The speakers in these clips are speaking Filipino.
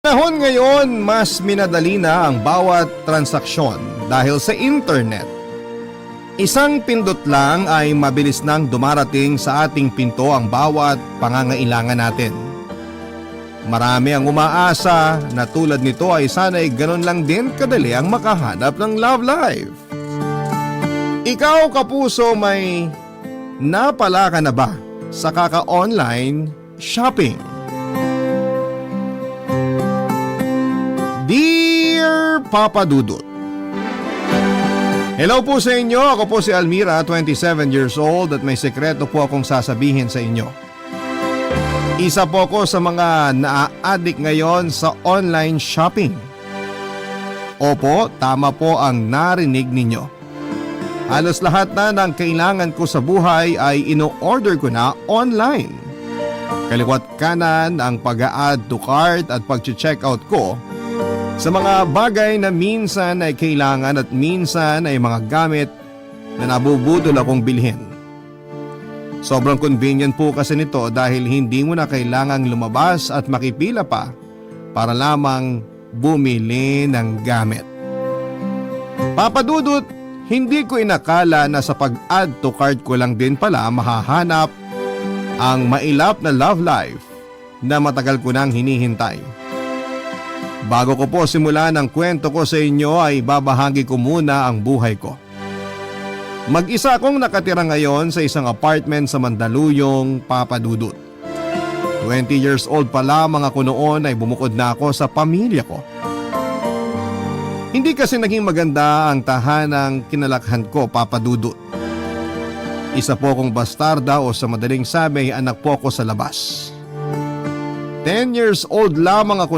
Panahon ngayon, mas minadali na ang bawat transaksyon dahil sa internet. Isang pindot lang ay mabilis nang dumarating sa ating pinto ang bawat pangangailangan natin. Marami ang umaasa na tulad nito ay sana'y ganun lang din kadali ang makahanap ng love life. Ikaw kapuso, may napala ka na ba sa kaka-online shopping? Dear Papa Dudut, hello po sa inyo. Ako po si Almira, 27 years old at may sekreto po akong sasabihin sa inyo. Isa po ako sa mga naa-addict ngayon sa online shopping. Opo, tama po ang narinig ninyo. Halos lahat na ng kailangan ko sa buhay ay ino-order ko na online. Kaliwat kanan ang pag-a-add to cart at pag-check-out ko sa mga bagay na minsan ay kailangan at minsan ay mga gamit na nabubudol akong bilhin. Sobrang convenient po kasi nito dahil hindi mo na kailangang lumabas at makipila pa para lamang bumili ng gamit. Papa Dudut, hindi ko inakala na sa pag-add to cart ko lang din pala mahahanap ang mailap na love life na matagal ko nang hinihintay. Bago ko po simulan ang kwento ko sa inyo ay babahagi ko muna ang buhay ko. Mag-isa akong nakatira ngayon sa isang apartment sa Mandaluyong, Papa Dudut. 20 years old pa lamang ako noon ay bumukod na ako sa pamilya ko. Hindi kasi naging maganda ang tahanang kinalakhan ko, Papa Dudut. Isa po akong bastarda o sa madaling sabi anak po ako sa labas. 10 years old lamang ako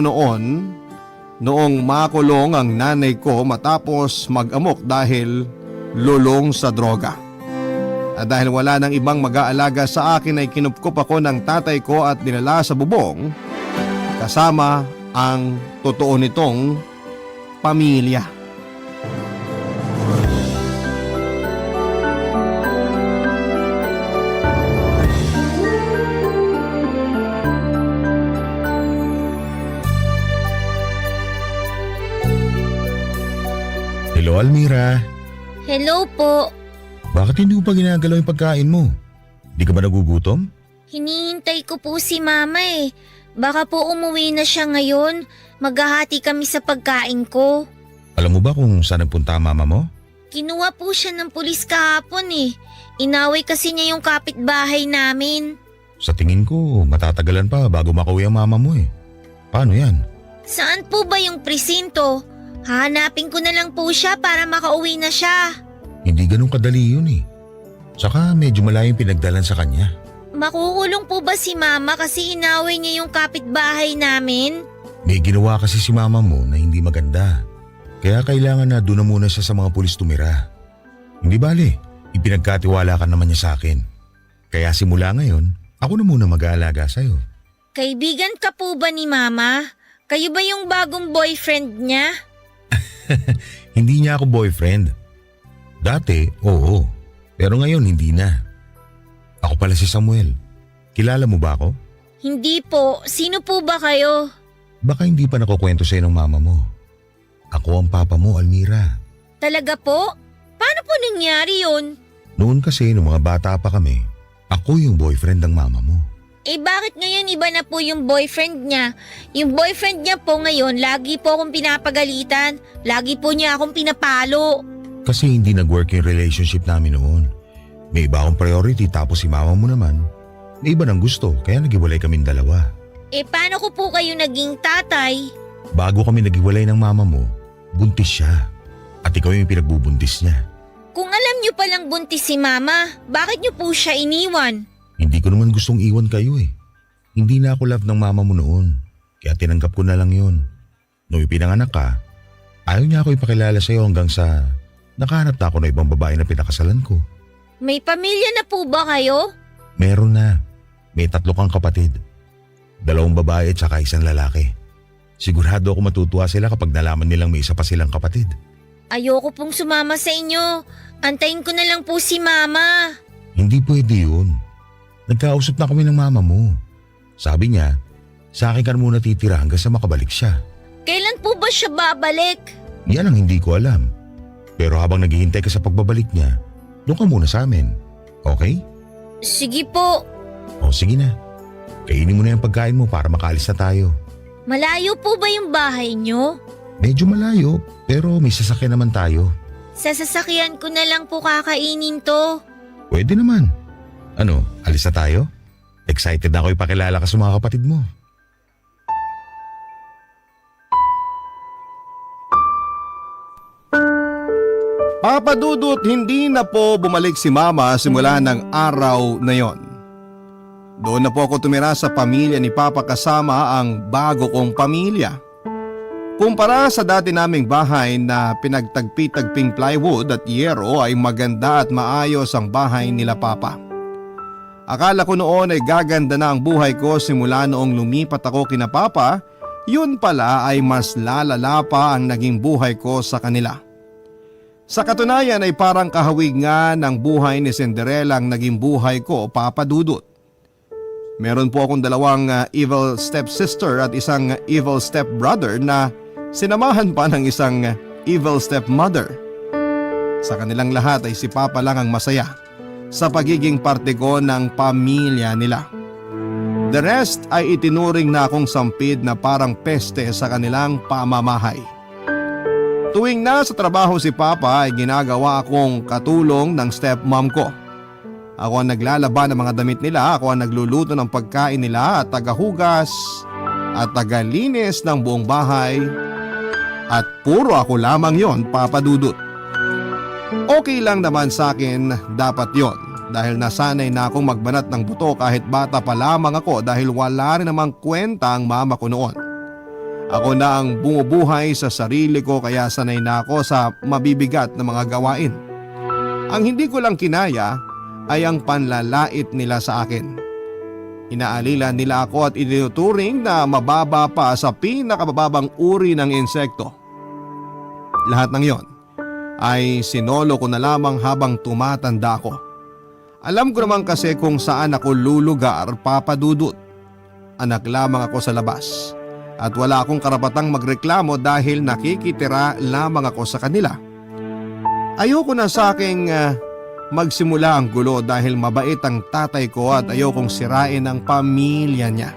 noong makulong ang nanay ko matapos mag-amok dahil lulong sa droga. At dahil wala nang ibang mag-aalaga sa akin ay kinupkup ako ng tatay ko at dinala sa bubong kasama ang totoo nitong pamilya. Hello, Almira. Hello po. Bakit hindi mo pa ginagalaw yung pagkain mo? Di ka ba nagugutom? Hinihintay ko po si Mama eh. Baka po umuwi na siya ngayon. Maghahati kami sa pagkain ko. Alam mo ba kung saan nagpunta ang mama mo? Kinuha po siya ng pulis kahapon eh. Inaway kasi niya yung kapitbahay namin. Sa tingin ko, matatagalan pa bago makauwi ang mama mo eh. Paano yan? Saan po ba yung presinto? Hahanapin ko na lang po siya para makauwi na siya. Hindi ganun kadali yun eh. Saka medyo malayong pinagdalan sa kanya. Makukulong po ba si Mama kasi inaway niya yung kapitbahay namin? May ginawa kasi si mama mo na hindi maganda. Kaya kailangan na doon na muna siya sa mga pulis tumira. Hindi bale, ipinagkatiwala ka naman niya sa akin. Kaya simula ngayon, ako na muna mag-aalaga sa'yo. Kaibigan ka po ba ni Mama? Kayo ba yung bagong boyfriend niya? Hindi niya ako boyfriend. Dati, oo. Pero ngayon, hindi na. Ako pala si Samuel. Kilala mo ba ako? Hindi po. Sino po ba kayo? Baka hindi pa nakukwento sa'yo ng mama mo. Ako ang papa mo, Almira. Talaga po? Paano po nangyari yun? Noon kasi, nung mga bata pa kami, ako yung boyfriend ng mama mo. Eh bakit ngayon iba na po yung boyfriend niya? Yung boyfriend niya po ngayon, lagi po akong pinapagalitan. Lagi po niya akong pinapalo. Kasi hindi nag-work yung relationship namin noon. May iba akong priority tapos si mama mo naman. May iba ng gusto kaya naghiwalay kaming dalawa. Eh paano ko po kayo naging tatay? Bago kami naghiwalay ng mama mo, buntis siya. At ikaw yung pinagbubuntis niya. Kung alam niyo palang buntis si Mama, bakit niyo po siya iniwan? Hindi ko naman gustong iwan kayo eh. Hindi na ako love ng mama mo noon. Kaya tinanggap ko na lang yun. Nung ipinanganak ka, ayaw niya ako ipakilala sa'yo hanggang sa nakahanap na ako na ibang babae na pinakasalan ko. May pamilya na po ba kayo? Meron na. May 3 kang kapatid. 2 babae at saka 1 lalaki. Sigurado ako matutuwa sila kapag nalaman nilang may isa pa silang kapatid. Ayoko pong sumama sa inyo. Antayin ko na lang po si Mama. Hindi pwede yun. Nagkausap na kami ng mama mo. Sabi niya, Sa akin ka muna titira hanggang sa makabalik siya. Kailan po ba siya babalik? Yan ang hindi ko alam. Pero habang naghihintay ka sa pagbabalik niya, doon ka muna sa amin. Okay? Sige po. O sige na. Kainin mo na yung pagkain mo para makaalis na tayo. Malayo po ba yung bahay nyo? Medyo malayo, pero may sasakyan naman tayo. Sa sasakyan ko na lang po kakainin to. Pwede naman. Ano, alis na tayo? Excited na ako ipakilala ka sa mga kapatid mo. Papa Dudut, hindi na po bumalik si Mama simula ng araw na yon. Doon na po ako tumira sa pamilya ni Papa kasama ang bago kong pamilya. Kumpara sa dati naming bahay na pinagtagpi-tagping plywood at yero ay maganda at maayos ang bahay nila Papa. Akala ko noon ay gaganda na ang buhay ko simula noong lumipat ako kina Papa, yun pala ay mas lalala pa ang naging buhay ko sa kanila. Sa katunayan ay parang kahawig nga ng buhay ni Cinderella ang naging buhay ko, Papa Dudut. Meron po akong dalawang evil stepsister at isang evil stepbrother na sinamahan pa ng isang evil stepmother. Sa kanilang lahat ay si Papa lang ang masaya sa pagiging parte ko ng pamilya nila. The rest ay itinuring na akong sampid na parang peste sa kanilang pamamahay. Tuwing nasa trabaho si Papa ay ginagawa akong katulong ng stepmom ko. Ako ang naglalaba ng mga damit nila, ako ang nagluluto ng pagkain nila at tagahugas at tagalinis ng buong bahay. At puro ako lamang yon, Papa Dudut. Okay lang naman sa akin dapat yon dahil nasanay na akong magbanat ng buto kahit bata pa lamang ako dahil wala rin namang kwenta ang mama ko noon. Ako na ang bumubuhay sa sarili ko kaya sanay na ako sa mabibigat na mga gawain. Ang hindi ko lang kinaya ay ang panlalait nila sa akin. Inaalila nila ako at itinuturing na mababa pa sa pinakabababang uri ng insekto. Lahat ng yon ay sinolo ko na lamang habang tumatanda ako. Alam ko naman kasi kung saan ako lulugar, Papa Dudut. Anak lamang ako sa labas. At wala akong karapatang magreklamo dahil nakikitira lamang ako sa kanila. Ayoko na sa aking magsimula ang gulo dahil mabait ang tatay ko at ayokong sirain ang pamilya niya.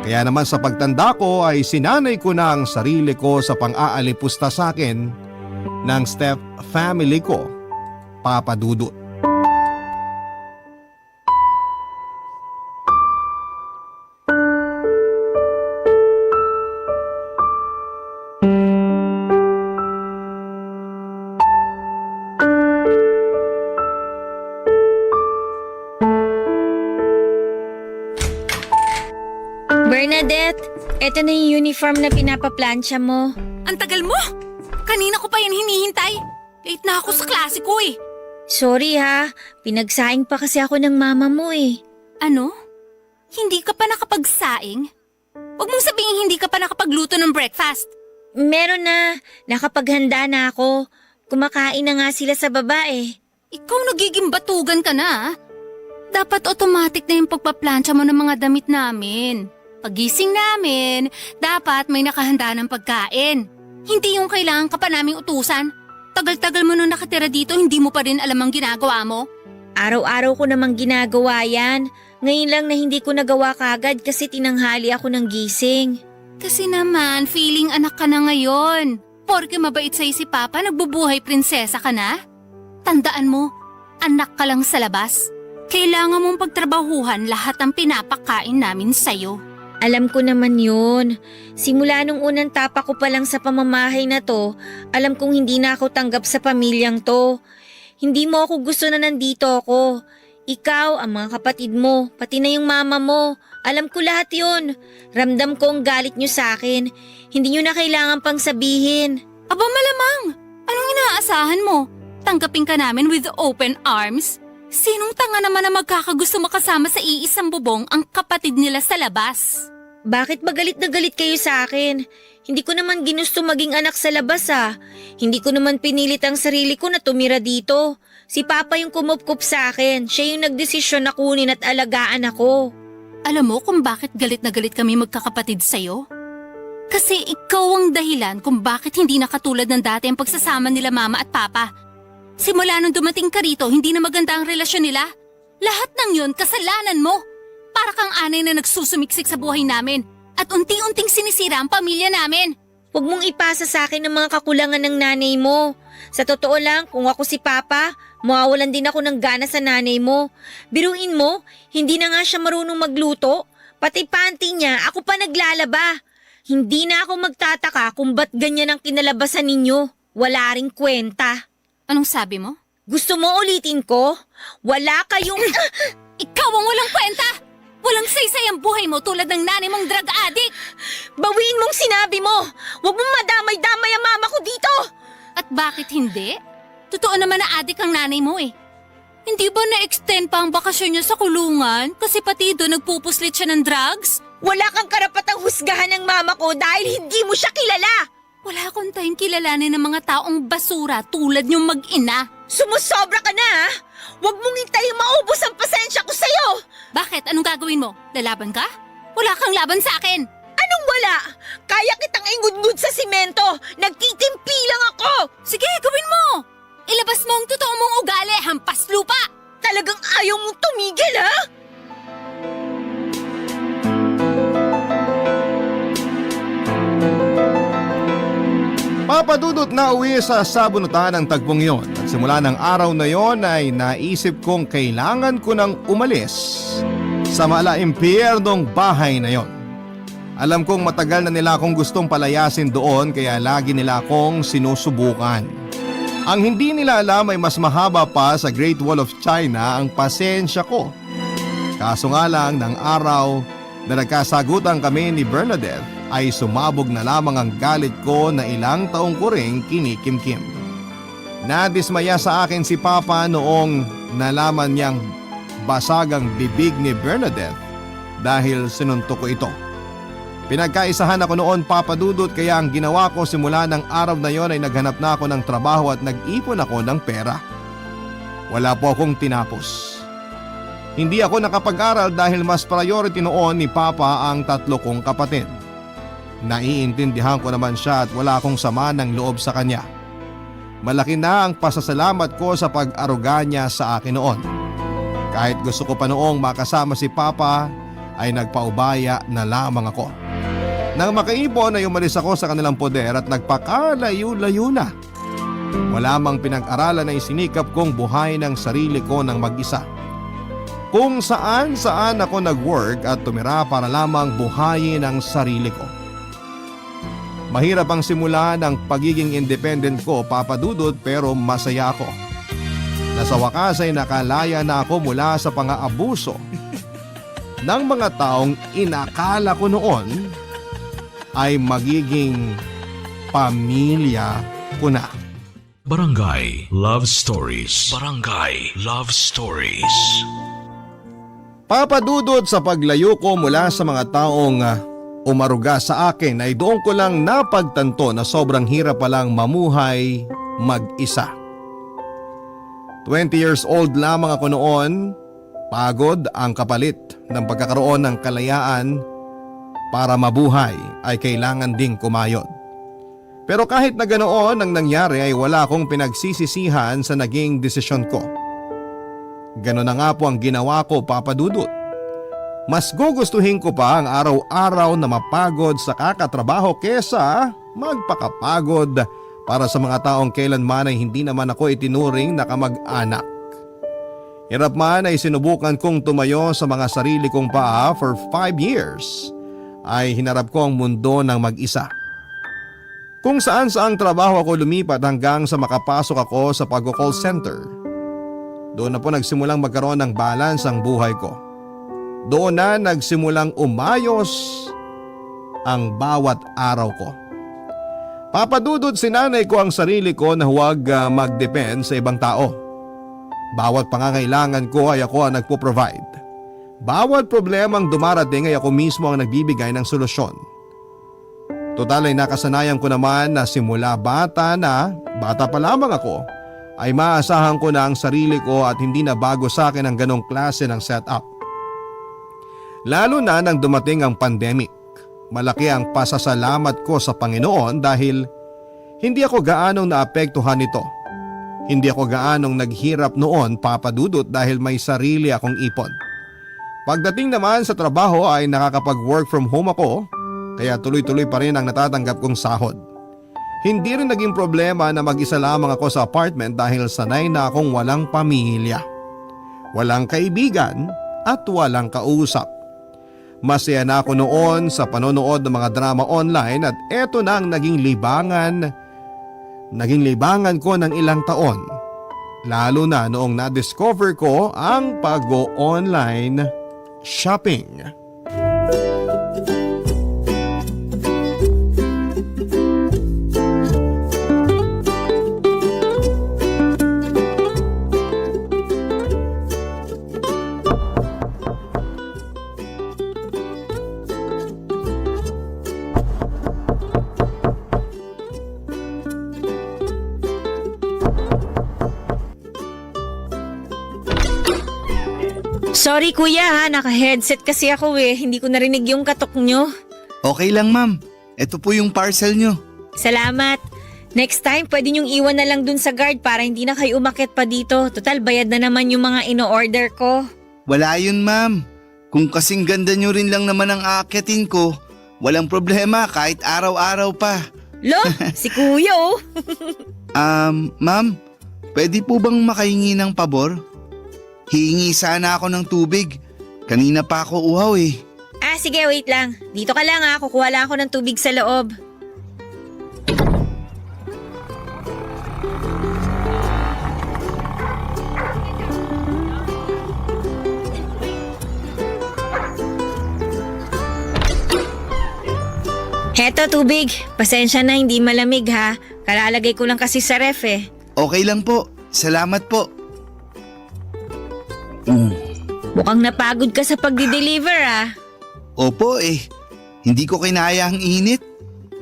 Kaya naman sa pagtanda ko ay sinanay ko na ang sarili ko sa pang-aalipusta sa akin ng step family ko, Papa Dudut. Bernadette, eto na yung uniform na pinapaplansya mo. Ang tagal mo! Kanina ko pa yan hinihintay. Late na ako sa klase ko eh. Sorry ha, pinagsaing pa kasi ako ng mama mo eh. Ano? Hindi ka pa nakapagsaing? Huwag mong sabihin hindi ka pa nakapagluto ng breakfast. Meron na, nakapaghanda na ako. Kumakain na nga sila sa baba eh. Ikaw nagiging batugan ka na. Dapat automatic na yung pagpaplansya mo ng mga damit namin. Pagising namin, dapat may nakahanda ng pagkain. Hindi yung kailangan ka pa naming utusan. Tagal-tagal mo nung nakatira dito, hindi mo pa rin alam ang ginagawa mo. Araw-araw ko namang ginagawa yan. Ngayon lang na hindi ko nagawa kagad kasi tinanghali ako ng gising. Kasi naman, feeling anak ka na ngayon. Porke mabait sa'yo si Papa, nagbubuhay prinsesa ka na. Tandaan mo, anak ka lang sa labas. Kailangan mong pagtrabahuhan lahat ng pinapakain namin sa'yo. Alam ko naman yun. Simula nung unang tapak ko pa lang sa pamamahay na to, alam kong hindi na ako tanggap sa pamilyang to. Hindi mo ako gusto na nandito ako. Ikaw, ang mga kapatid mo, pati na yung mama mo. Alam ko lahat yun. Ramdam ko ang galit nyo sa akin. Hindi nyo na kailangan pang sabihin. Aba malamang! Anong inaasahan mo? Tanggapin ka namin with open arms? Sinong tanga naman na magkakagusto makasama sa iisang bubong ang kapatid nila sa labas? Bakit ba galit na galit kayo sa akin? Hindi ko naman ginusto maging anak sa labas ah. Hindi ko naman pinilit ang sarili ko na tumira dito. Si Papa yung kumupkup sa akin. Siya yung nagdesisyon na kunin at alagaan ako. Alam mo kung bakit galit na galit kami magkakapatid sa'yo? Kasi ikaw ang dahilan kung bakit hindi na katulad ng dati ang pagsasama nila mama at papa. Simula nung dumating ka rito, hindi na maganda ang relasyon nila. Lahat ng yun, kasalanan mo. Para kang anay na nagsusumiksik sa buhay namin at unti-unting sinisira ang pamilya namin. Huwag mong ipasa sa akin ang mga kakulangan ng nanay mo. Sa totoo lang, kung ako si Papa, mawawalan din ako ng gana sa nanay mo. Biruin mo, hindi na nga siya marunong magluto. Pati panty niya, ako pa naglalaba. Hindi na ako magtataka kung ba't ganyan ang kinalabasan ninyo. Wala ring kwenta. Anong sabi mo? Gusto mo ulitin ko? Wala kayong... Ikaw ang walang kwenta! Walang saysay ang buhay mo tulad ng nanay mong drug addict! Bawiin mong sinabi mo! Huwag mong madamay-damay ang mama ko dito! At bakit hindi? Totoo naman na addict ang nanay mo eh. Hindi ba na-extend pa ang bakasyon niya sa kulungan? Kasi pati doon nagpupuslit siya ng drugs? Wala kang karapatang husgahan ng mama ko dahil hindi mo siya kilala! Wala akong tayong kilalanin ng mga taong basura tulad niyong mag-ina. Sumusobra ka na ha! Huwag mong hintayin maubos ang pasensya ko sa'yo! Bakit? Anong gagawin mo? Lalaban ka? Wala kang laban sa akin! Anong wala? Kaya kitang ingudngud sa simento! Nagtitimpi lang ako! Sige, gawin mo! Ilabas mo ang totoo mong ugali, hampas lupa! Talagang ayaw mong tumigil ha? Papadudot na uwi sa sabunutan ng tagpong yon at simula ng araw na yon ay naisip kong kailangan ko nang umalis sa malaimpyernong bahay na yon. Alam kong matagal na nila akong gustong palayasin doon kaya lagi nila akong sinusubukan. Ang hindi nila alam ay mas mahaba pa sa Great Wall of China ang pasensya ko. Kaso nga lang ng araw na nagkasagutan kami ni Bernadette ay sumabog na lamang ang galit ko na ilang taong ko ring kinikimkim. Nadismaya sa akin si Papa noong nalaman niyang basagang bibig ni Bernadette dahil sinuntok ko ito. Pinagkaisahan ako noon, Papa Dudut, kaya ang ginawa ko simula ng araw na yon ay naghanap na ako ng trabaho at nag-ipon ako ng pera. Wala po akong tinapos. Hindi ako nakapag-aral dahil mas priority noon ni Papa ang 3 kong kapatid. Naiintindihan ko naman siya at wala akong sama ng loob sa kanya. Malaki na ang pasasalamat ko sa pag-aruga niya sa akin noon. Kahit gusto ko pa noong makasama si Papa ay nagpaubaya na lamang ako. Nang makaipon ay umalis ako sa kanilang poder at nagpakalayo-layo na. Wala mang pinag-aralan na isinikap kong buhay ng sarili ko ng mag-isa. Kung saan-saan ako nag-work at tumira para lamang buhayin ang sarili ko. Mahirap ang simula ng pagiging independent ko, Papa Dudut, pero masaya ako. Nasa wakas ay nakalaya na ako mula sa pang-aabuso ng mga taong inakala ko noon ay magiging pamilya ko na. Barangay Love Stories. Barangay Love Stories. Papa Dudut, sa paglayo ko mula sa mga taong umaruga sa akin ay doon ko lang napagtanto na sobrang hirap palang mamuhay mag-isa. 20 years old lamang ako noon, pagod ang kapalit ng pagkakaroon ng kalayaan para mabuhay ay kailangan ding kumayod. Pero kahit na ganoon ang nangyari ay wala akong pinagsisisihan sa naging desisyon ko. Ganon na nga po ang ginawa ko, Papa Dudut. Mas gugustuhin ko pa ang araw-araw na mapagod sa kakatrabaho kesa magpakapagod para sa mga taong kailanman ay hindi naman ako itinuring na kamag-anak. Hirap man ay sinubukan kong tumayo sa mga sarili kong paa for 5 years ay hinarap ko ang mundo ng mag-isa. Kung saan saang trabaho ako lumipat hanggang sa makapasok ako sa pag-call center. Doon na po nagsimulang magkaroon ng balance ang buhay ko. Doon na nagsimulang umayos ang bawat araw ko. Papadudod sinanay ko ang sarili ko na huwag mag-depend sa ibang tao. Bawat pangangailangan ko ay ako ang nagpo-provide. Bawat problemang dumarating ay ako mismo ang nagbibigay ng solusyon. Total ay nakasanayan ko naman na simula bata pa lamang ako, ay maasahan ko na ang sarili ko at hindi na bago sa akin ang ganong klase ng setup. Lalo na nang dumating ang pandemic. Malaki ang pasasalamat ko sa Panginoon dahil hindi ako gaanong naapektuhan nito. Hindi ako gaanong naghirap noon, Papa Dudut, dahil may sarili akong ipon. Pagdating naman sa trabaho ay nakakapag-work from home ako, kaya tuloy-tuloy pa rin ang natatanggap kong sahod. Hindi rin naging problema na mag-isa lamang ako sa apartment dahil sanay na akong walang pamilya, walang kaibigan at walang kausap. Masaya na ako noon sa panonood ng mga drama online at eto na ang naging libangan ko ng ilang taon. Lalo na noong na-discover ko ang pag-online shopping. Sorry kuya ha, naka-headset kasi ako hindi ko narinig yung katok nyo. Okay lang ma'am. Ito po yung parcel nyo. Salamat. Next time pwede nyong iwan na lang dun sa guard para hindi na kayo umakyat pa dito. Total bayad na naman yung mga ino-order ko. Wala yun ma'am. Kung kasing ganda nyo rin lang naman ang aakyatin ko, walang problema kahit araw-araw pa. Lo, si kuya oh. Ma'am, pwede po bang makahingi ng pabor? Hihingi sana ako ng tubig. Kanina pa ako uhaw eh. Sige wait lang. Dito ka lang kukuha lang ako ng tubig sa loob. Heto tubig. Pasensya na hindi malamig ha. Kalalagay ko lang kasi sa ref Okay lang po. Salamat po. Mukhang napagod ka sa pagdi-deliver Opo eh. Hindi ko kinaya ang init.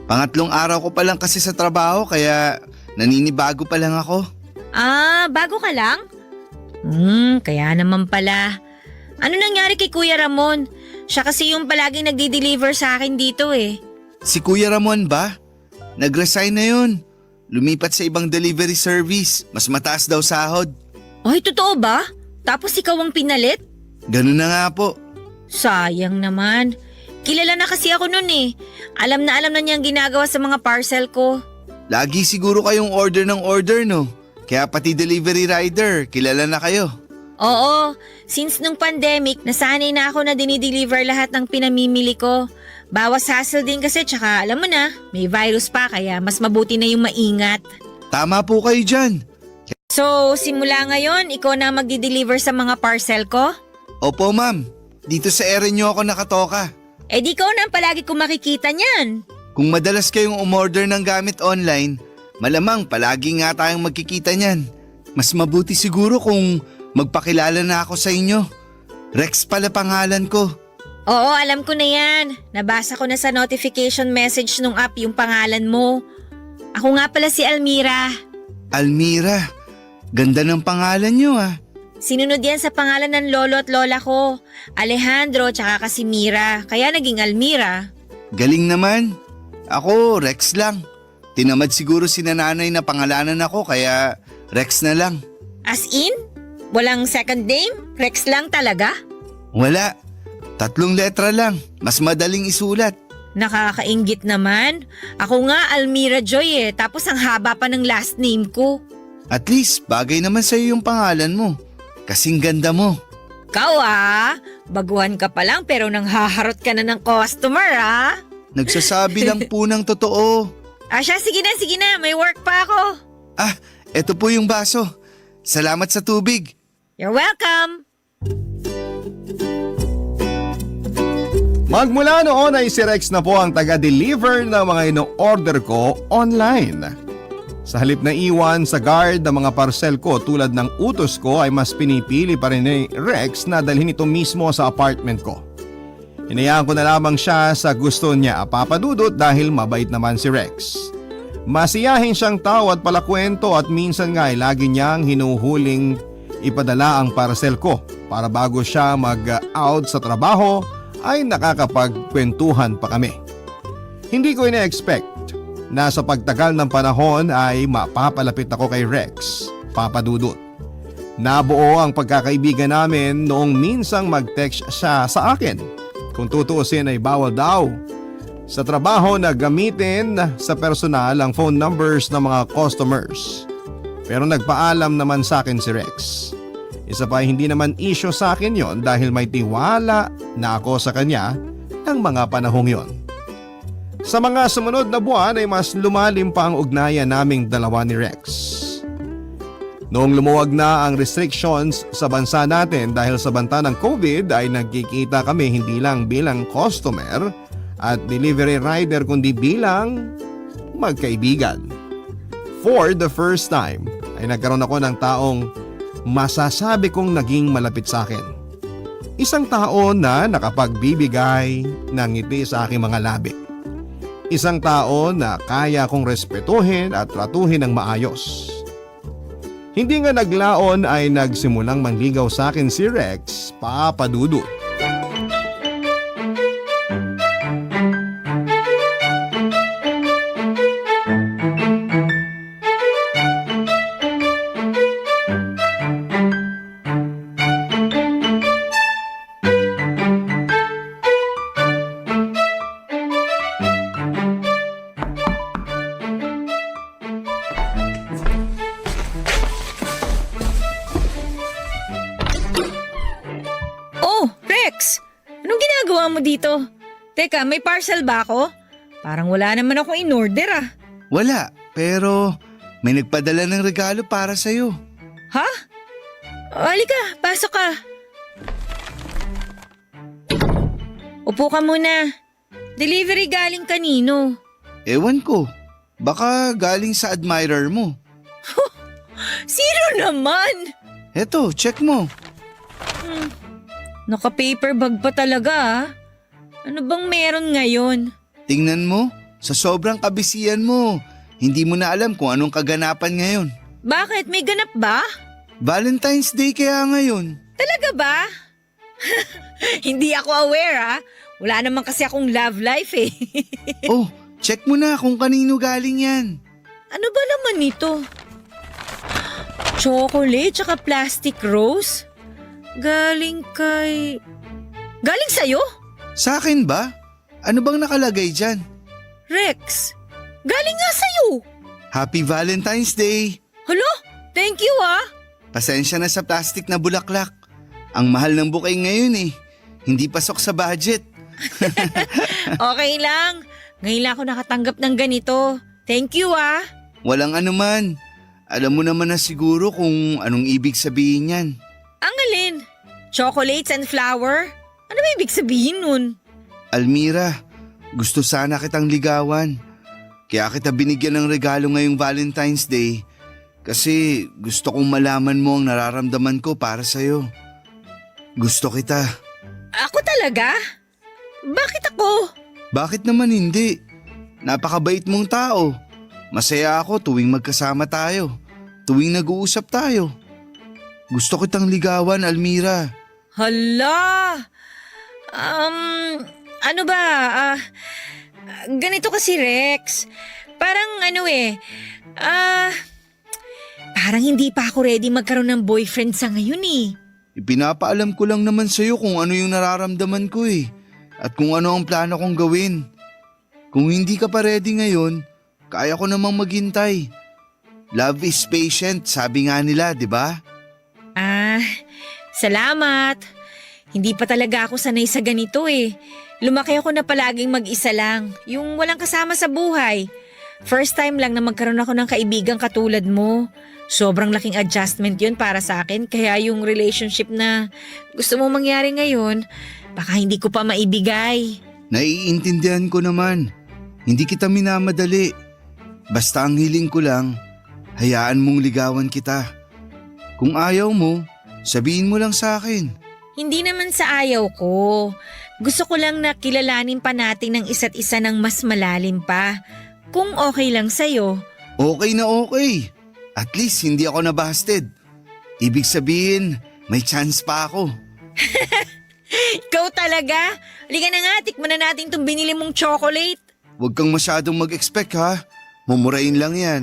Pangatlong araw ko pa lang kasi sa trabaho kaya naninibago pa lang ako. Bago ka lang? Kaya naman pala. Ano nangyari kay Kuya Ramon? Siya kasi yung palaging nagdi-deliver sa akin dito Si Kuya Ramon ba? Nag-resign na yun. Lumipat sa ibang delivery service. Mas mataas daw sahod. Ay, totoo ba? Tapos ikaw ang pinalit? Ganun na nga po. Sayang naman. Kilala na kasi ako nun Alam na niya ang ginagawa sa mga parcel ko. Lagi siguro kayong order ng order no? Kaya pati delivery rider, kilala na kayo. Oo, since nung pandemic, nasanay na ako na dinideliver lahat ng pinamimili ko. Bawas hassle din kasi tsaka alam mo na, may virus pa kaya mas mabuti na yung maingat. Tama po kayo dyan. So, simula ngayon, ikaw na magdi-deliver sa mga parcel ko? Opo ma'am, dito sa area nyo ako nakatoka. Di ikaw na ang palagi ko makikita niyan. Kung madalas kayong umorder ng gamit online, malamang palagi nga tayong magkikita niyan. Mas mabuti siguro kung magpakilala na ako sa inyo. Rex pala pangalan ko. Oo, alam ko na yan. Nabasa ko na sa notification message nung app yung pangalan mo. Ako nga pala si Almira. Almira, ganda ng pangalan nyo Sinunod yan sa pangalan ng lolo at lola ko. Alejandro tsaka Casimira, kaya naging Almira. Galing naman. Ako, Rex lang. Tinamad siguro si nanay na pangalanan ako kaya Rex na lang. As in? Walang second name? Rex lang talaga? Wala. 3 letra lang. Mas madaling isulat. Nakakainggit naman. Ako nga Almira Joy tapos ang haba pa ng last name ko. At least, bagay naman sa'yo yung pangalan mo. Kasing ganda mo. Ikaw baguhan ka pa lang pero nang haharot ka na ng customer Nagsasabi lang po ng totoo. Sige na, may work pa ako. Eto po yung baso. Salamat sa tubig. You're welcome. Magmula noon ay si Rex na po ang taga-deliver ng mga ino-order ko online. Sa halip na iwan sa guard ng mga parcel ko tulad ng utos ko ay mas pinipili pa rin ni Rex na dalhin ito mismo sa apartment ko. Hinayaan ko na lamang siya sa gusto niya, Papa Dudut, dahil mabait naman si Rex. Masiyahin siyang tao at palakwento at minsan nga ay lagi niyang hinuhuling ipadala ang parcel ko para bago siya mag-out sa trabaho ay nakakapagkwentuhan pa kami. Hindi ko ina-expect na sa pagtagal ng panahon ay mapapalapit ako kay Rex, Papa Dudut. Nabuo ang pagkakaibigan namin noong minsang mag-text siya sa akin. Kung tutuusin ay bawal daw sa trabaho na gamitin sa personal ang phone numbers ng mga customers. Pero nagpaalam naman sa akin si Rex. Isa pa hindi naman issue sa akin yon dahil may tiwala na ako sa kanya ng mga panahong yon. Sa mga sumunod na buwan ay mas lumalim pa ang ugnayan naming dalawa ni Rex. Noong lumuwag na ang restrictions sa bansa natin dahil sa banta ng COVID ay nagkikita kami hindi lang bilang customer at delivery rider kundi bilang magkaibigan. For the first time ay nagkaroon ako ng taong masasabi kong naging malapit sa akin. Isang tao na nakapagbibigay ng ngiti sa aking mga labi. Isang tao na kaya kong respetuhin at tratuhin ng maayos. Hindi nga naglaon ay nagsimulang manligaw sa akin si Rex, Papa Dudut. Oh, Rex! Anong ginagawa mo dito? Teka, may parcel ba ako? Parang wala naman akong in-order ah. Wala, pero may nagpadala ng regalo para sa'yo. Ha? Halika, pasok ka. Upo ka muna. Delivery galing kanino? Ewan ko, baka galing sa admirer mo. Sino naman? Eto, check mo. Naka-paper bag pa talaga ah. Ano bang meron ngayon? Tingnan mo, sa sobrang kabisihan mo, hindi mo na alam kung anong kaganapan ngayon. Bakit? May ganap ba? Valentine's Day kaya ngayon. Talaga ba? Hindi ako aware ah. Wala naman kasi akong love life eh. Oh, check mo na kung kanino galing yan. Ano ba naman ito? Chocolate tsaka plastic rose? Galing sa'yo? Sa akin ba? Ano bang nakalagay dyan? Rex, galing nga sa'yo. Happy Valentine's Day! Hala, thank you ah. Pasensya na sa plastic na bulaklak. Ang mahal ng bouquet ngayon eh. Hindi pasok sa budget. Okay lang. Ngayon lang ako nakatanggap ng ganito. Thank you ah. Walang anuman. Alam mo naman na siguro kung anong ibig sabihin yan. Ang alin? Chocolates and flower? Ano ba ibig sabihin nun? Almira, gusto sana kitang ligawan. Kaya kita binigyan ng regalo ngayong Valentine's Day kasi gusto kong malaman mo ang nararamdaman ko para sa'yo. Gusto kita. Ako talaga? Bakit ako? Bakit naman hindi? Napakabait mong tao. Masaya ako tuwing magkasama tayo. Tuwing nag-uusap tayo. Gusto kitang ligawan, Almira. Hala! Ano ba? Ganito kasi Rex. Parang parang hindi pa ako ready magkaroon ng boyfriend sa ngayon eh. Ipinapaalam ko lang naman sa'yo kung ano yung nararamdaman ko eh. At kung ano ang plano kong gawin. Kung hindi ka pa ready ngayon, kaya ko namang maghintay. Love is patient, sabi nga nila, di ba? Salamat. Hindi pa talaga ako sanay sa ganito eh. Lumaki ako na palaging mag-isa lang, yung walang kasama sa buhay. First time lang na magkaroon ako ng kaibigang katulad mo. Sobrang laking adjustment yun para sa akin, kaya yung relationship na gusto mo mangyari ngayon, baka hindi ko pa maibigay. Naiintindihan ko naman. Hindi kita minamadali. Basta ang hiling ko lang, hayaan mong ligawan kita. Kung ayaw mo, sabihin mo lang sa akin. Hindi naman sa ayaw ko. Gusto ko lang na kilalanin pa natin ng isa't isa ng mas malalim pa. Kung okay lang sa'yo. Okay na okay. At least hindi ako nabasted. Ibig sabihin, may chance pa ako. Ikaw talaga? Halika na nga, tikman na natin itong binili mong chocolate. Huwag kang masyadong mag-expect ha. Mumurain lang yan.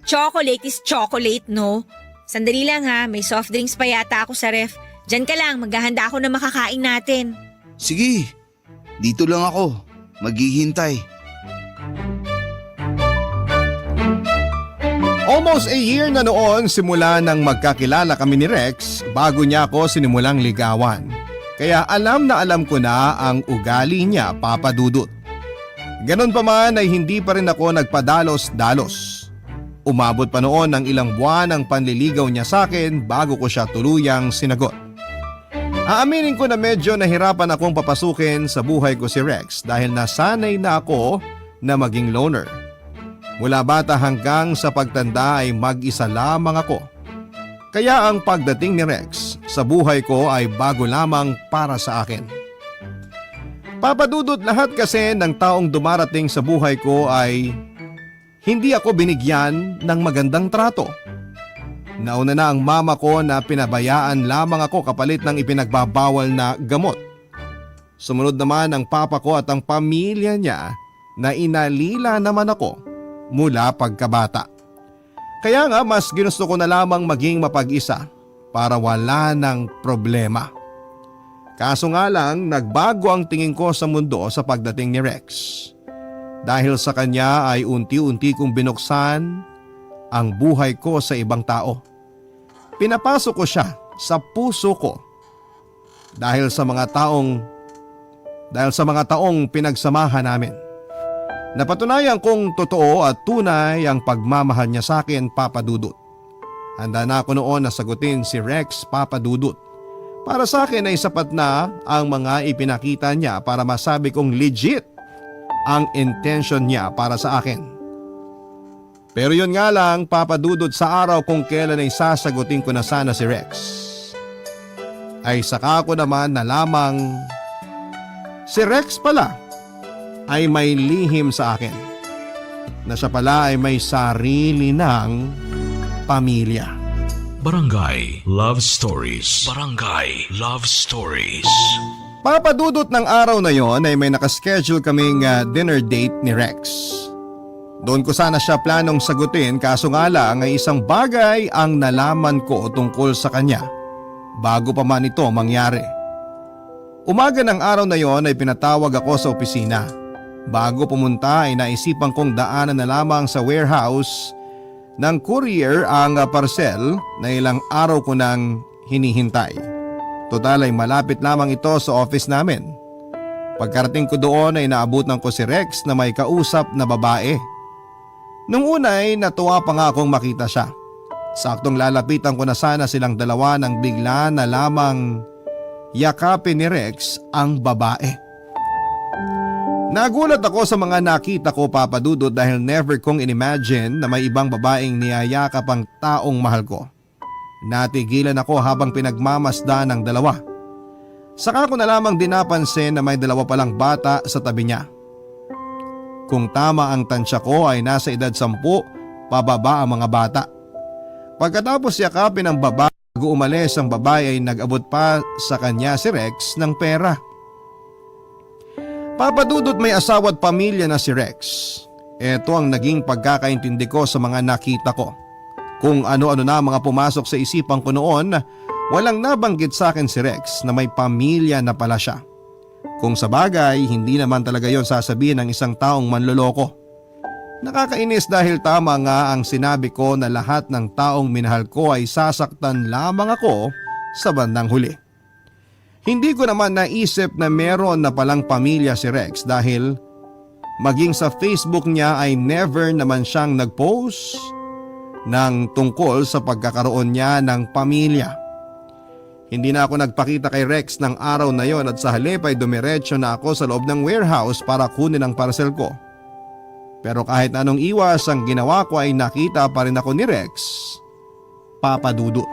Chocolate is chocolate, no? Sandali lang ha, may soft drinks pa yata ako sa ref. Diyan ka lang, maghahanda ako na makakain natin. Sige, dito lang ako. Maghihintay. Almost a year na noon simula nang magkakilala kami ni Rex bago niya ako sinimulang ligawan. Kaya alam na alam ko na ang ugali niya, Papa Dudut. Ganon pa man ay hindi pa rin ako nagpadalos-dalos. Umabot pa noon ng ilang buwan ang panliligaw niya sa akin bago ko siya tuluyang sinagot. Aaminin ko na medyo nahirapan akong papasukin sa buhay ko si Rex dahil nasanay na ako na maging loner. Mula bata hanggang sa pagtanda ay mag-isa lamang ako. Kaya ang pagdating ni Rex sa buhay ko ay bago lamang para sa akin. Papadudot lahat kasi ng taong dumarating sa buhay ko ay hindi ako binigyan ng magandang trato. Nauna na ang mama ko na pinabayaan lamang ako kapalit ng ipinagbabawal na gamot. Sumunod naman ang papa ko at ang pamilya niya na inalila naman ako mula pagkabata. Kaya nga mas ginusto ko na lamang maging mapag-isa para wala ng problema. Kaso nga lang nagbago ang tingin ko sa mundo sa pagdating ni Rex. Dahil sa kanya ay unti-unti kong binuksan ang buhay ko sa ibang tao. Pinapasok ko siya sa puso ko dahil sa mga taong pinagsamahan namin. Napatunayan kong totoo at tunay ang pagmamahal niya sa akin, Papa Dudut. Handa na ako noon na sagutin si Rex, Papa Dudut. Para sa akin ay sapat na ang mga ipinakita niya para masabi kong legit ang intention niya para sa akin. Pero yun nga lang, Papa Dudut, sa araw kung kailan ay sasagutin ko na sana si Rex, ay saka ko naman na lamang si Rex pala ay may lihim sa akin. Na siya pala ay may sarili ng pamilya. Barangay Love Stories. Barangay Love Stories. Papadudot ng araw na yon ay may nakaschedule kaming dinner date ni Rex. Doon ko sana siya planong sagutin kaso nga lang ay isang bagay ang nalaman ko tungkol sa kanya bago pa man ito mangyari. Umaga ng araw na yon ay pinatawag ako sa opisina. Bago pumunta ay naisipan kong daanan na lamang sa warehouse ng courier ang parcel na ilang araw ko nang hinihintay. Total ay malapit lamang ito sa office namin. Pagkarating ko doon ay naabutan ko si Rex na may kausap na babae. Nung una ay natuwa pa nga akong makita siya. Saktong lalapitan ko na sana silang dalawa nang bigla na lamang yakapin ni Rex ang babae. Nagulat ako sa mga nakita ko, Papa Dudut, dahil never kong inimagine na may ibang babaeng niyayakap ang taong mahal ko. Natigilan ako habang pinagmamasdan ng dalawa. Saka ko na lamang din napansin na may dalawa palang bata sa tabi niya. Kung tama ang tansya ko ay nasa edad 10 pababa ang mga bata. Pagkatapos yakapin ang babae bago umalis ang babae ay nag-abot pa sa kanya si Rex ng pera. Papadudot may asawa at pamilya na si Rex. Ito ang naging pagkakaintindi ko sa mga nakita ko. Kung ano-ano na mga pumasok sa isipan ko noon, walang nabanggit sa akin si Rex na may pamilya na pala siya. Kung sa bagay, hindi naman talaga yon sasabihin ng isang taong manloloko. Nakakainis dahil tama nga ang sinabi ko na lahat ng taong minahal ko ay sasaktan lamang ako sa bandang huli. Hindi ko naman naisip na meron na palang pamilya si Rex dahil maging sa Facebook niya ay never naman siyang nag-post ng tungkol sa pagkakaroon niya ng pamilya. Hindi na ako nagpakita kay Rex ng araw na yon at sa halip ay dumiretso na ako sa loob ng warehouse para kunin ang parcel ko. Pero kahit anong iwas ang ginawa ko ay nakita pa rin ako ni Rex, Papa Dudut.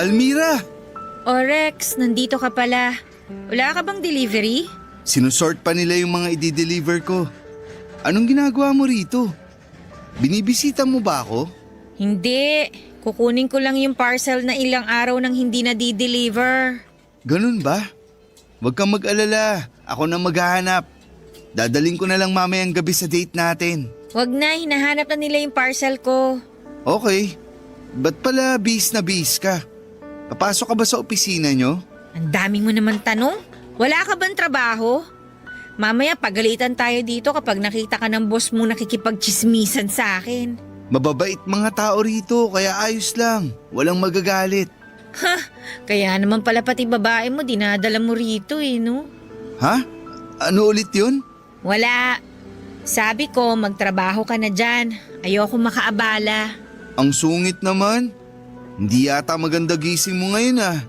Almira! O Rex, nandito ka pala. Wala ka bang delivery? Sinusort pa nila yung mga i-deliver ko. Anong ginagawa mo rito? Binibisita mo ba ako? Hindi. Kukunin ko lang yung parcel na ilang araw nang hindi na di-deliver. Ganun ba? Huwag kang mag-alala. Ako na maghahanap. Dadaling ko na lang mamayang gabi sa date natin. Wag na, hinahanap na nila yung parcel ko. Okay. Ba't pala bis na bis ka? Papasok ka ba sa opisina nyo? Ang dami mo naman tanong. Wala ka bang trabaho? Mamaya pagalitan tayo dito kapag nakita ka ng boss mo nakikipagchismisan sa akin. Mababait mga tao rito kaya ayos lang. Walang magagalit. Kaya naman pala pati babae mo dinadala mo rito no? Ha? Ano ulit yun? Wala. Sabi ko magtrabaho ka na dyan. Ayoko makaabala. Ang sungit naman. Hindi yata maganda gising mo ngayon ah.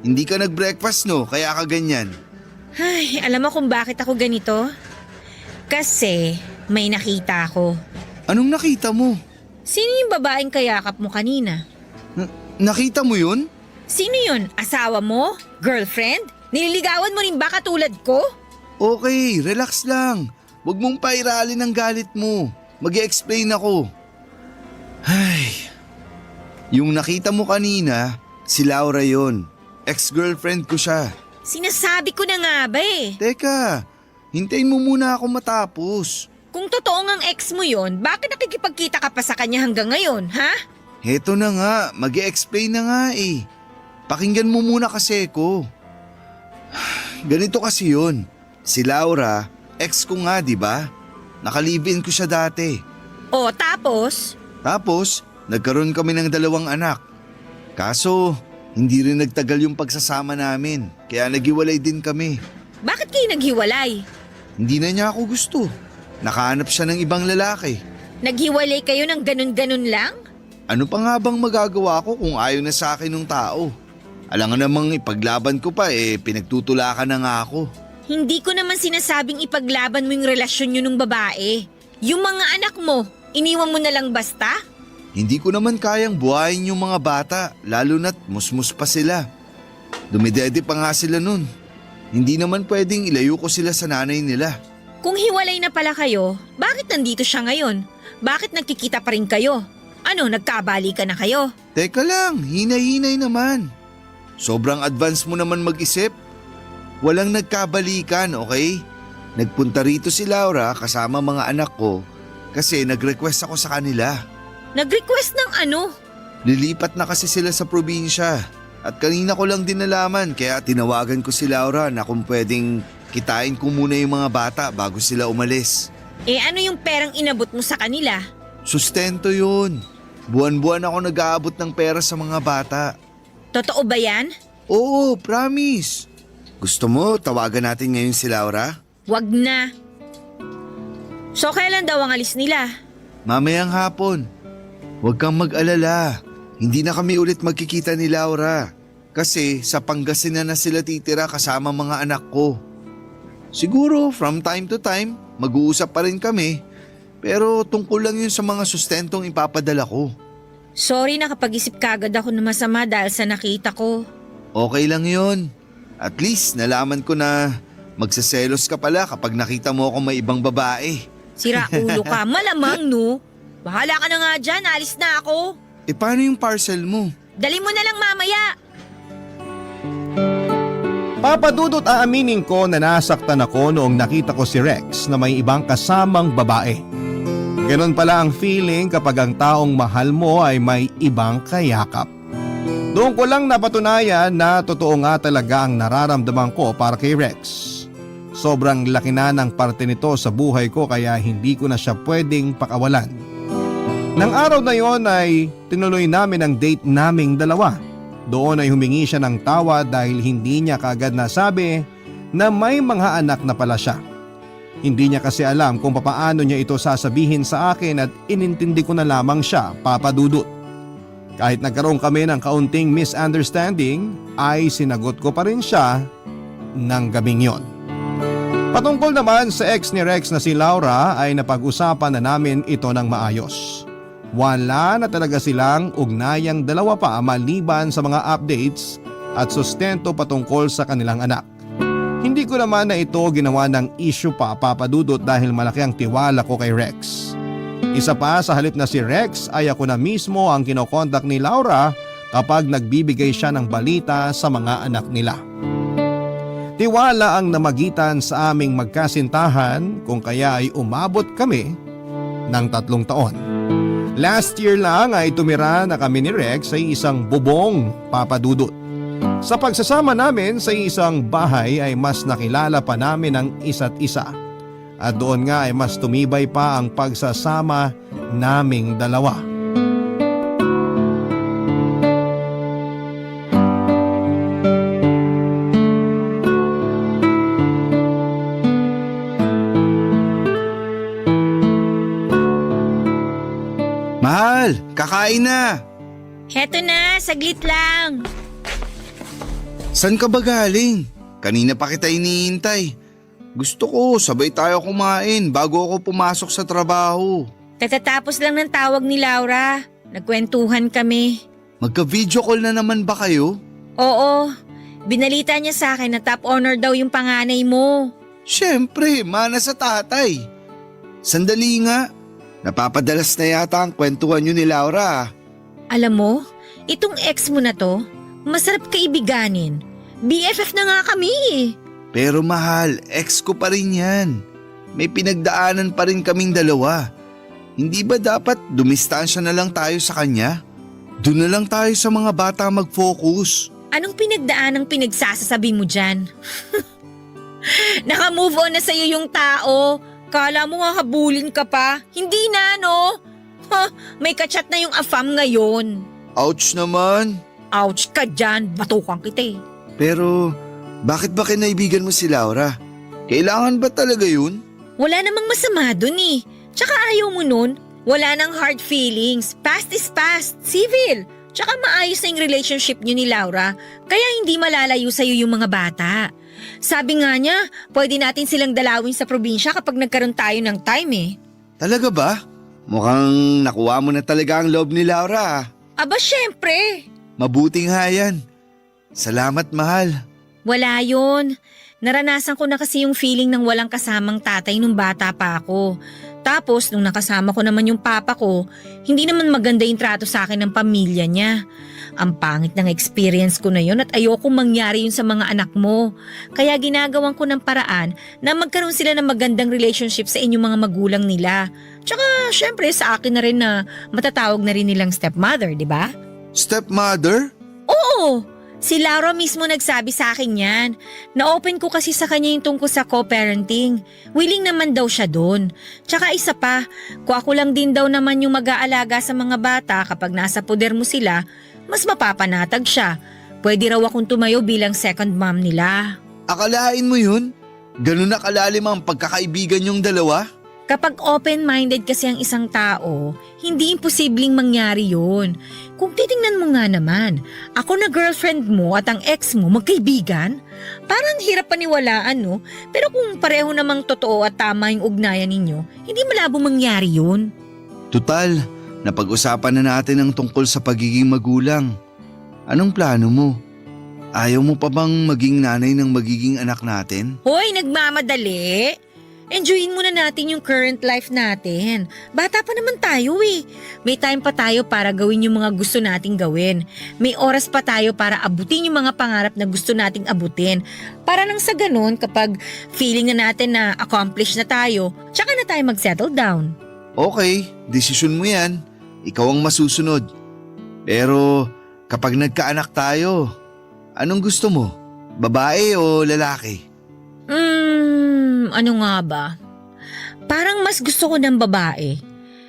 Hindi ka nag-breakfast no, kaya ka ganyan. Ay, alam mo kung bakit ako ganito? Kasi may nakita ako. Anong nakita mo? Sino yung babaeng kayakap mo kanina? Nakita mo yun? Sino yun? Asawa mo? Girlfriend? Nililigawan mo rin ba katulad ko? Okay, relax lang. Huwag mong pairalin ang galit mo. Mag-i-explain ako. Ay, yung nakita mo kanina, si Laura yon. Ex-girlfriend ko siya. Sinasabi ko na nga ba eh. Teka, hintayin mo muna ako matapos. Kung totoo ngang ex mo yon, bakit nakikipagkita ka pa sa kanya hanggang ngayon, ha? Heto na nga, mag-i-explain na nga eh. Pakinggan mo muna kasi ko. Ganito kasi yun. Si Laura, ex ko nga, di ba? Nakalive-in ko siya dati. O tapos? Tapos, nagkaroon kami ng 2 anak. Kaso, hindi rin nagtagal yung pagsasama namin, kaya naghiwalay din kami. Bakit kayo naghiwalay? Hindi na niya ako gusto. Nakahanap siya ng ibang lalaki. Naghiwalay kayo ng ganun-ganun lang? Ano pa nga bang magagawa ko kung ayaw na sa akin ng tao? Alam nga namang ipaglaban ko pa pinagtutulakan na nga ako. Hindi ko naman sinasabing ipaglaban mo yung relasyon nyo ng babae. Yung mga anak mo, iniwan mo na lang basta? Hindi ko naman kayang buhayin yung mga bata, lalo na't musmus pa sila. Dumidede pa nga sila nun. Hindi naman pwedeng ilayo ko sila sa nanay nila. Kung hiwalay na pala kayo, bakit nandito siya ngayon? Bakit nagkikita pa rin kayo? Ano, nagkabalikan na kayo? Teka lang, hinay-hinay naman. Sobrang advance mo naman mag-isip. Walang nagkabalikan, okay? Nagpunta rito si Laura kasama mga anak ko kasi nag-request ako sa kanila. Nag-request ng ano? Lilipat na kasi sila sa probinsya at kanina ko lang din nalaman kaya tinawagan ko si Laura na kung pwedeng kitain ko muna yung mga bata bago sila umalis. Ano yung perang inabot mo sa kanila? Sustento yun. Buwan-buwan ako nag-aabot ng pera sa mga bata. Totoo ba yan? Oo, promise. Gusto mo tawagan natin ngayon si Laura? Wag na. So kailan daw ang alis nila? Mamayang hapon. Huwag kang mag-alala. Hindi na kami ulit magkikita ni Laura. Kasi sa Pangasinan na sila titira kasama mga anak ko. Siguro from time to time, mag-uusap pa rin kami. Pero tungkol lang yun sa mga sustentong ipapadala ko. Sorry na kapag-isip kagad ako na masama dahil sa nakita ko. Okay lang yun. At least nalaman ko na magsaselos ka pala kapag nakita mo ako may ibang babae. Sira ulo ka, malamang no. Bahala ka na nga dyan, alis na ako. Paano yung parcel mo? Dali mo na lang mamaya. Papadudot aaminin ko na nasaktan ako noong nakita ko si Rex na may ibang kasamang babae. Ganon pala ang feeling kapag ang taong mahal mo ay may ibang kayakap. Doon ko lang napatunayan na totoo nga talaga ang nararamdaman ko para kay Rex. Sobrang laki na ng parte nito sa buhay ko kaya hindi ko na siya pwedeng pakawalan. Nang araw na yon ay tinuloy namin ang date naming dalawa. Doon ay humingi siya ng tawa dahil hindi niya kaagad nasabi na may mga anak na pala siya. Hindi niya kasi alam kung papaano niya ito sasabihin sa akin at inintindi ko na lamang siya, Papa Dudut. Kahit nagkaroon kami ng kaunting misunderstanding ay sinagot ko pa rin siya ng gabing yon. Patungkol naman sa ex ni Rex na si Laura ay napag-usapan na namin ito ng maayos. Wala na talaga silang ugnayang dalawa pa maliban sa mga updates at sustento patungkol sa kanilang anak. Hindi ko naman na ito ginawa ng issue pa, Papa Dudut, dahil malaki ang tiwala ko kay Rex. Isa pa, sa halip na si Rex ay ako na mismo ang kinokontak ni Laura kapag nagbibigay siya ng balita sa mga anak nila. Tiwala ang namagitan sa aming magkasintahan kung kaya ay umabot kami ng 3 taon. Last year lang ay tumira na kami ni Rex sa isang bubong, Papa Dudut. Sa pagsasama namin sa isang bahay ay mas nakilala pa namin ang isa't isa. At doon nga ay mas tumibay pa ang pagsasama naming dalawa. Mahal, kakain na. Heto na, saglit lang. San ka ba galing? Kanina pa kita iniintay. Gusto ko sabay tayo kumain bago ako pumasok sa trabaho. Tatatapos lang ng tawag ni Laura. Nagkwentuhan kami. Magka-video call na naman ba kayo? Oo, binalita niya sa akin na top honor daw yung panganay mo. Siyempre, mana sa tatay. Sandali nga. Napapadalas na yata ang kwentuhan nyo ni Laura. Alam mo, itong ex mo na to, masarap kaibiganin. BFF na nga kami eh. Pero mahal, ex ko pa rin yan. May pinagdaanan pa rin kaming dalawa. Hindi ba dapat dumistansya na lang tayo sa kanya? Doon na lang tayo sa mga bata mag-focus. Anong pinagdaan ang pinagsasasabi mo dyan? Naka-move on na sa'yo yung tao. Kala mo nga habulin ka pa? Hindi na, no? May kachat na yung afam ngayon. Ouch naman. Ouch ka dyan, batukan kita eh. Pero bakit ba kinaibigan mo si Laura? Kailangan ba talaga yun? Wala namang masama dun eh. Tsaka ayaw mo nun, wala nang hard feelings. Past is past, civil. Tsaka maayos na yung relationship niyo ni Laura, kaya hindi malalayo sa'yo yung mga bata. Sabi nga niya, pwede natin silang dalawin sa probinsya kapag nagkaroon tayo ng time eh. Talaga ba? Mukhang nakuha mo na talaga ang loob ni Laura. Aba syempre, Mabuting nga yan. Salamat, mahal. wala yun. Naranasan ko na kasi yung feeling ng walang kasamang tatay nung bata pa ako. Tapos nung nakasama ko naman yung papa ko, hindi naman maganda yung trato sa akin ng pamilya niya. Ang pangit ng experience ko na yun at ayokong mangyari yun sa mga anak mo. Kaya ginagawan ko ng paraan na magkaroon sila ng magandang relationship sa inyong mga magulang nila. Tsaka syempre sa akin na rin na matatawag na rin nilang stepmother, di ba? Stepmother? Oo! Si Laura mismo nagsabi sa akin yan. Na-open ko kasi sa kanya yung tungkol sa co-parenting. Willing naman daw siya doon. Tsaka isa pa, kung ako lang din daw naman yung mag-aalaga sa mga bata kapag nasa poder mo sila, mas mapapanatag siya. Pwede raw akong tumayo bilang second mom nila. Akalain mo yun? Ganun na kalalim ang pagkakaibigan yung dalawa? Kapag open-minded kasi ang isang tao, hindi imposibleng mangyari yun. Kung titingnan mo nga naman, ako na girlfriend mo at ang ex mo magkaibigan, parang hirap paniwalaan no? Pero kung pareho namang totoo at tama yung ugnayan ninyo, hindi malabo mangyari yun. Tutal, napag-usapan na natin ang tungkol sa pagiging magulang. Anong plano mo? Ayaw mo pa bang maging nanay ng magiging anak natin? Hoy, nagmamadali! Enjoyin muna natin yung current life natin. Bata pa naman tayo eh. May time pa tayo para gawin yung mga gusto nating gawin. May oras pa tayo para abutin yung mga pangarap na gusto nating abutin. Para nang sa ganun, kapag feeling na natin na accomplished na tayo, tsaka na tayo mag-settle down. Okay, desisyon mo yan. Ikaw ang masusunod. Pero kapag nagkaanak tayo, anong gusto mo? Babae o lalaki? Ano nga ba? Parang mas gusto ko ng babae.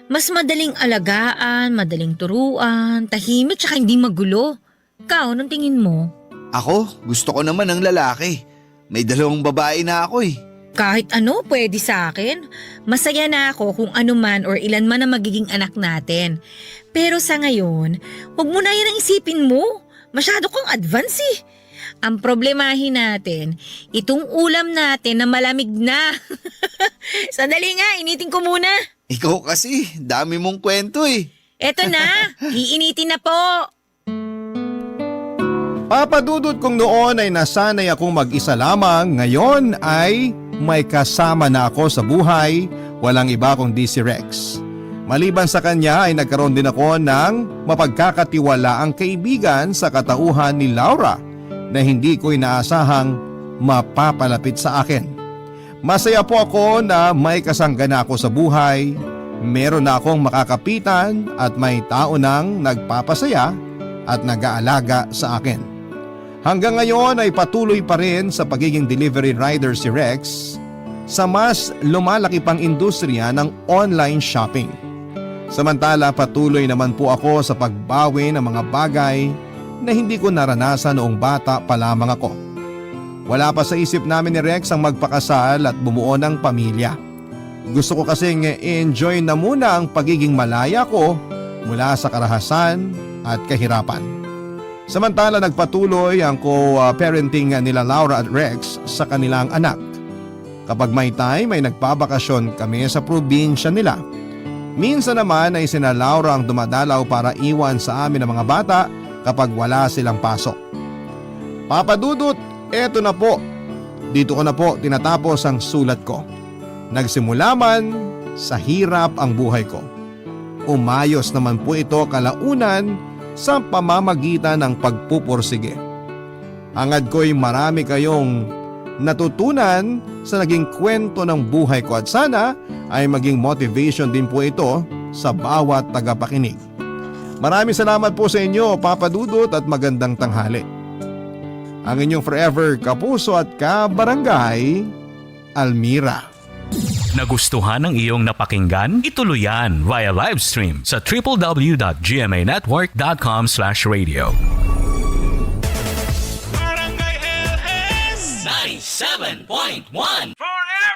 Mas madaling alagaan, madaling turuan, tahimik tsaka hindi magulo. Ikaw, anong tingin mo? Ako, gusto ko naman ng lalaki. May 2 babae na ako eh. Kahit ano, pwede sa akin. Masaya na ako kung ano man or ilan man ang magiging anak natin. Pero sa ngayon, huwag mo na yan ang isipin mo. Masyado kang advance eh. Ang problemahin natin, itong ulam natin na malamig na. Sandali nga, initin ko muna. Ikaw kasi, dami mong kwento eh. Eto na, iinitin na po. Papadudot kong noon ay nasanay akong mag-isa lamang, ngayon ay may kasama na ako sa buhay, walang iba kundi si Rex. Maliban sa kanya ay nagkaroon din ako ng mapagkakatiwalaang kaibigan sa katauhan ni Laura na hindi ko inaasahang mapapalapit sa akin. Masaya po ako na may kasanggana ako sa buhay, meron na akong makakapitan at may tao nang nagpapasaya at nag-aalaga sa akin. Hanggang ngayon ay patuloy pa rin sa pagiging delivery rider si Rex sa mas lumalaki pang industriya ng online shopping. Samantala patuloy naman po ako sa pagbawi ng mga bagay na hindi ko naranasan noong bata pa lamang ako. Wala pa sa isip namin ni Rex ang magpakasal at bumuo ng pamilya. Gusto ko kasing enjoy na muna ang pagiging malaya ko mula sa karahasan at kahirapan. Samantala nagpatuloy ang co-parenting nila Laura at Rex sa kanilang anak. Kapag may time ay nagpabakasyon kami sa probinsya nila. Minsan naman ay sina Laura ang dumadalaw para iwan sa amin ang mga bata kapag wala silang pasok. Papadudot, eto na po. Dito ko na po tinatapos ang sulat ko. Nagsimula man sa hirap ang buhay ko. Umayos naman po ito kalaunan sa pamamagitan ng pagpupursige. Hangad ko'y marami kayong natutunan sa naging kwento ng buhay ko at sana ay maging motivation din po ito sa bawat tagapakinig. Maraming salamat po sa inyo, Papa Dudut, at magandang tanghali. Ang inyong forever kapuso at kabarangay, Almira. Nagustuhan ng iyong napakinggan? Ituloy yan via live stream sa www.gmanetwork.com/radio. Barangay LS 97.1 Forever